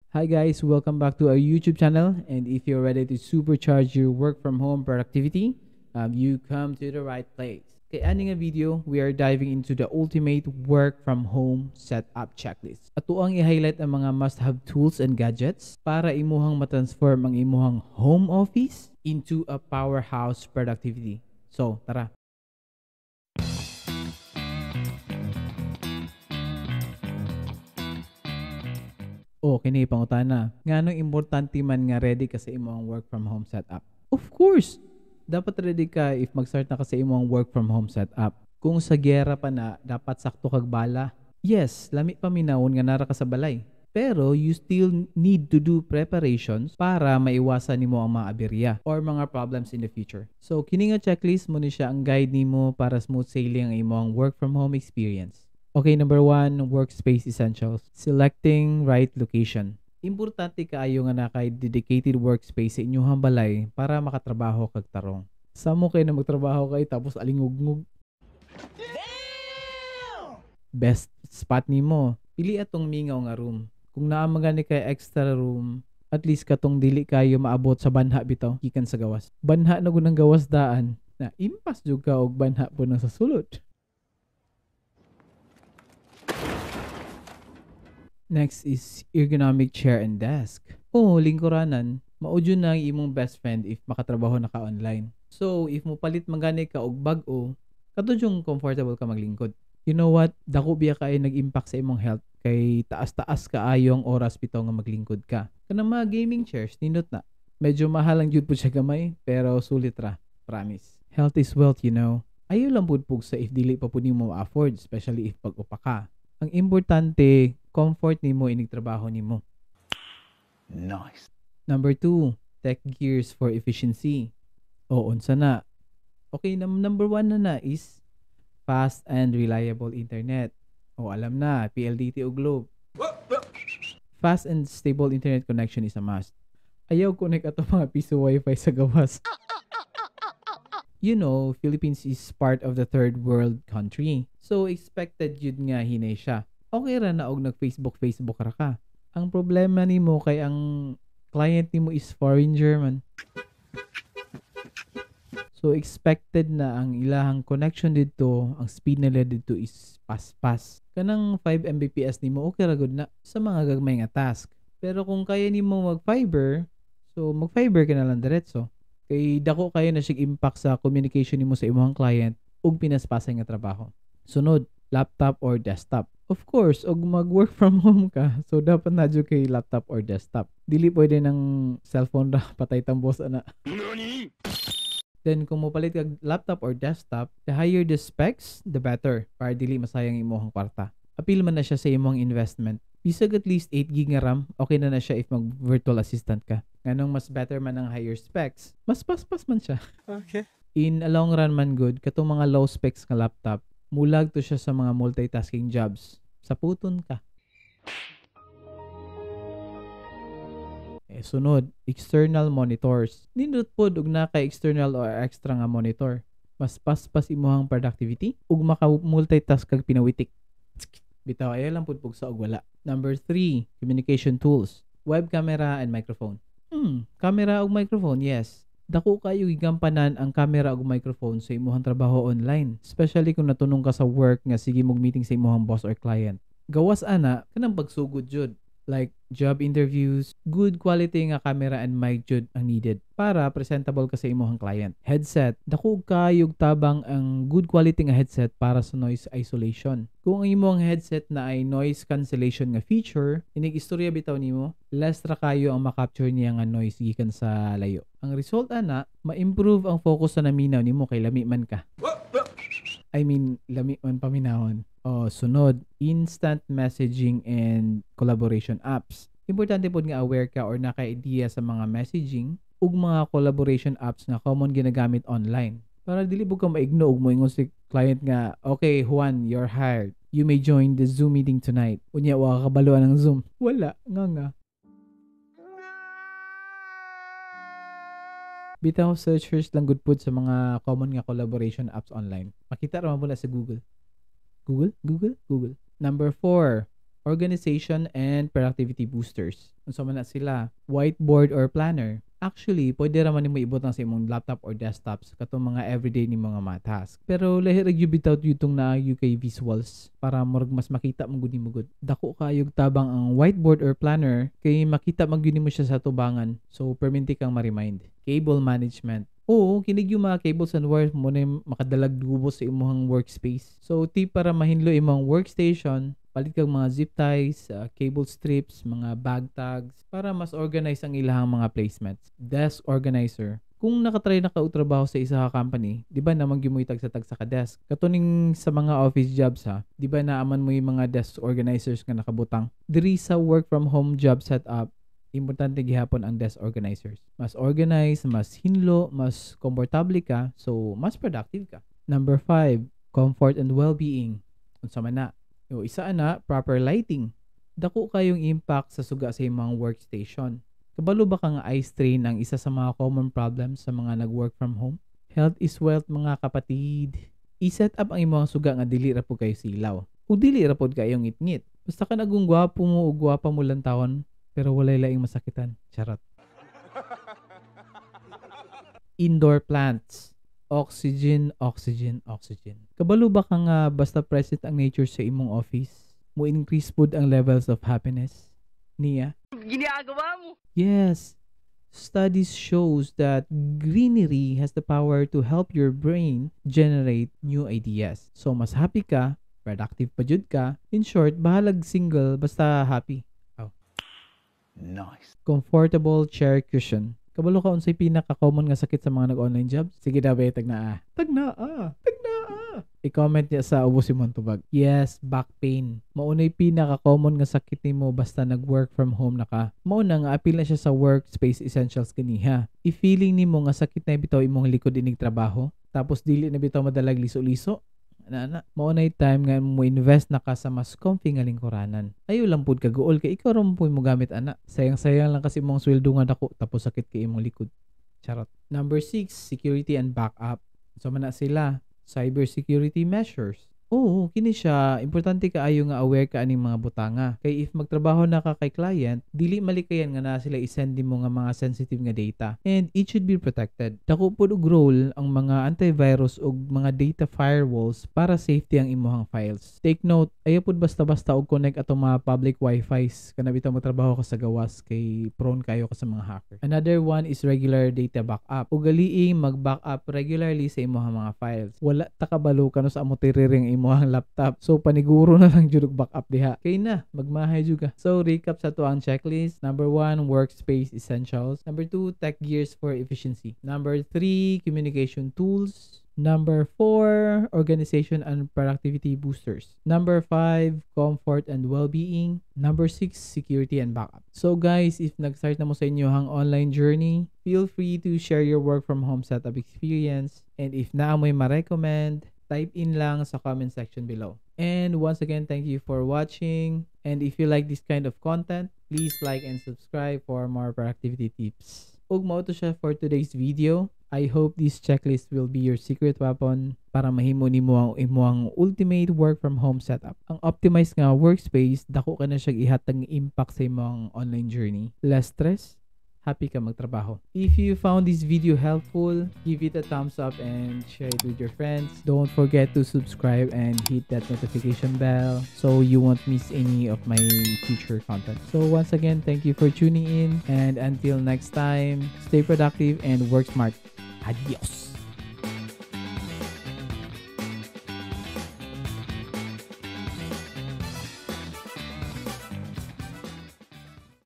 Hi guys, welcome back to our YouTube channel. And if you're ready to supercharge your work from home productivity, you come to the right place. Okay, ending a video, we are diving into the ultimate work from home setup checklist. Ato ang i-highlight ang mga must-have tools and gadgets para imuhang matransform ang imuhang home office into a powerhouse productivity. So, tara. O kini pangutana, nganong importante man nga ready ka sa imong work from home setup? Of course, dapat ready ka if mag-start na ka sa imong work from home setup. Kung sa gera pa na, dapat sakto kag bala. Yes, lami pa minawon nga nara ka sa balay. Pero you still need to do preparations para maiwasan nimo ang mga aberya or mga problems in the future. So kini nga checklist mo ni siya ang guide nimo para smooth sailing ang imong work from home experience. Okay, number 1, workspace essentials. Selecting right location. Importante kaayo nga na kay dedicated workspace sa inyong balay para makatrabaho kag tarong. Samo kay na magtrabaho kay tapos alingugngug. Best spot nimo, pili atong mingaw nga room. Kung naa magani kay extra room, at least katong dili kayo maabot sa banha bitaw gikan sa gawas. Banha na gunang gawas daan na impas jud ka og banha po nang sa sulod. Next is ergonomic chair and desk. Lingkuranan, maudyo na ang imong best friend if makatrabaho na ka online. So, if mo palit mangani ka og bag-o, katudyong comfortable ka maglingkod. You know what? Dako biya kay nag-impact sa imong health kay taas-taas kaayo ang oras bitaw nga maglingkod ka. Kanang mga gaming chairs, nindot na. Medyo mahal ang jud po siya gamay, pero sulit ra. Promise. Health is wealth, you know. Ayaw lang pud sa if dili pa pud nimo afford, especially if pag-upa ka. Ang importante, comfort nimo inig trabaho nimo. Nice. Number 2, tech gears for efficiency. Unsa na? Okay, number 1 na is fast and reliable internet. Alam na, PLDT o Globe. Fast and stable internet connection is a must. Ayaw connect ato mga piso wifi sa gawas. You know, Philippines is part of the third world country. So, expected yun nga hinay siya. Okay ra na og nag-Facebook ra ka. Ang problema nimo kay ang client nimo is foreign German. So, expected na ang ilahang connection dito, ang speed nila dito is pas-pas. Kanang 5 Mbps nimo, okay ra gud na sa mga gagmay nga task. Pero kung kaya nimo mag-fiber, so mag-fiber ka na lang diretso. Kay dako kayo na sig impact sa communication nimo sa imong client ug pinaspasay nga trabaho. Sunod, laptop or desktop. Of course, og mag-work from home ka, so dapat na jud kay laptop or desktop. Dili pwede ng cellphone ra patay tambos ana. Then kung mopalit kag laptop or desktop, the higher the specs, the better para dili masayang imong kwarta. Apil man na siya sa imong investment. Bisag at least 8 GB RAM, okay na siya if mag virtual assistant ka. Nganong mas better man ang higher specs, mas paspas man siya. Okay. In a long run man good, katong mga low specs nga laptop, mulag to siya sa mga multitasking jobs. Saputon ka. Sunod, external monitors. Nindot pod og naka external or extra nga monitor. Mas paspas imuhang productivity ug maka-multitask kag pinawitik. Bitaw ay lang pud sa og wala. Number 3, communication tools. Web camera and microphone. Camera ug microphone, yes. Dako kayo gigampanan ang camera ug microphone sa imong trabaho online, especially kung natunong ka sa work nga sige mog meeting sa imong boss or client. Gawas ana kanang pagsugod jud, like job interviews, good quality nga camera and mic jud ang needed para presentable ka sa imong client. Headset, dako kayog tabang ang good quality nga headset para sa noise isolation. Kung ang imong headset na ay noise cancellation nga feature, inig istorya bitaw nimo, less ra kayo ang makapture niya nga noise gikan sa layo. Ang result ana, ma-improve ang focus sa naminaw nimo kay lami man ka. Lami man paminahon. Sunod, instant messaging and collaboration apps. Importante po nga aware ka or naka-idea sa mga messaging ug mga collaboration apps nga common ginagamit online. Para dili po ka maigno ug moingon si client nga, okay Juan, you're hired. You may join the Zoom meeting tonight. Unya, wa ka kabaluan ng Zoom. Wala, nga. Bitaw search lang good pud sa mga common nga collaboration apps online. Makita ra mo na sa Google. Google. Number 4, organization, and productivity boosters. Unsa man na sila? Whiteboard or planner. Actually, pwede raman nimo ibutang sa imong laptop or desktops katong mga everyday ni mga task. Pero lahi ra gyud bitaw yutong na UK visuals para murag mas makita mo gud nimo gud. Dako kayog tabang ang whiteboard or planner kay makita man gyud nimo siya sa tubangan. So perminti kang ma-remind. Cable management. Oo, kinig yung mga cables and wires mo na makadalag dubo sa imong workspace. So tip para mahinlo imong workstation, palit kang mga zip ties, cable strips, mga bag tags para mas organize ang ilahang mga placements. Desk organizer. Kung nakatry na ka og trabaho sa isa ka company, di ba naman gyud mo itag-sa ka desk? Katuning sa mga office jobs ha, di ba naaman mo yung mga desk organizers nga nakabutang? Diri sa work from home job setup, importante gihapon ang desk organizers. Mas organized, mas hinlo, mas komportable ka, so mas productive ka. Number 5, comfort and well-being. Unsa man na? O isa na, proper lighting. Dako kayong impact sa suga sa imong workstation. Kabalo ba ka nga eye strain ang isa sa mga common problems sa mga nag-work from home? Health is wealth mga kapatid. I-set up ang imong suga nga dili ra pud kayo silaw. O dili ra pud kayong ngit-ngit. Basta ka nagung gwapo mo o gwapa mo lang tawon, pero walay laing masakitan. Charot. Indoor plants. Oxygen, oxygen, oxygen. Kabalo ba ka nga basta present ang nature sa imong office, mo increase pud ang levels of happiness? Niya? Ginagawa mo. Yes. Studies shows that greenery has the power to help your brain generate new ideas. So mas happy ka, productive pa jud ka. In short, bahalag single basta happy. Nice. Comfortable chair cushion. Kabalo ka unsay pinaka-common nga sakit sa mga nag-online jobs? Sige daw, tagna. I-comment niya sa ubos si Montubag. Yes, back pain. Maunay pinaka-common nga sakit nimo basta nag-work from home na ka. Mauna nga apil na siya sa workspace essentials kaniha. I-feeling nimo nga sakit na bitaw imong likod inig trabaho, tapos dili na bitaw madalag liso-liso. Maunay time nga mo invest na ka sa mas comfy nga lingkuranan. Ayo lang pud ka gool kay ikaw ra mo mo gamit ana. Sayang-sayang lang kasi mong sweldo nga dako tapos sakit kay imong likod. Charot. Number 6, security and backup. So man na sila, cyber security measures. Oo, kini siya. Importante kaayo nga aware ka aning mga butanga. Kay if magtrabaho na ka kay client, dili malikayan nga na sila isend mo nga mga sensitive nga data. And it should be protected. Dako pud og role ang mga antivirus ug mga data firewalls para safety ang imong files. Take note, ayo pud basta-basta og connect ato mga public wifi's kana bitaw magtrabaho ka sa gawas kay prone kayo ka sa mga hacker. Another one is regular data backup. Ugaliing mag-backup regularly sa imong mga files. Wala ta kabalo kano sa amo tiriring imong laptop. So paniguro na lang jud og backup diha. Kay na magmahay juga. So recap sa to ang checklist. Number 1, workspace essentials. Number 2, tech gears for efficiency. Number 3, communication tools. Number 4, organization and productivity boosters. Number 5, comfort and well-being. Number 6, security and backup. So guys, if nag-start na mo sa inyo ang online journey, feel free to share your work from home setup experience. And if na mo ma-recommend, type in lang sa comment section below. And once again, thank you for watching. And if you like this kind of content, please like and subscribe for more productivity tips. Ug mao to siya for today's video. I hope this checklist will be your secret weapon para mahimo nimo ang imong ultimate work from home setup. Ang optimized nga workspace, dako ka na siya ihatag impact sa imong online journey. Less stress, happy ka magtrabaho. If you found this video helpful, give it a thumbs up and share it with your friends. Don't forget to subscribe and hit that notification bell so you won't miss any of my future content. So once again, thank you for tuning in, and until next time, stay productive and work smart. Adios!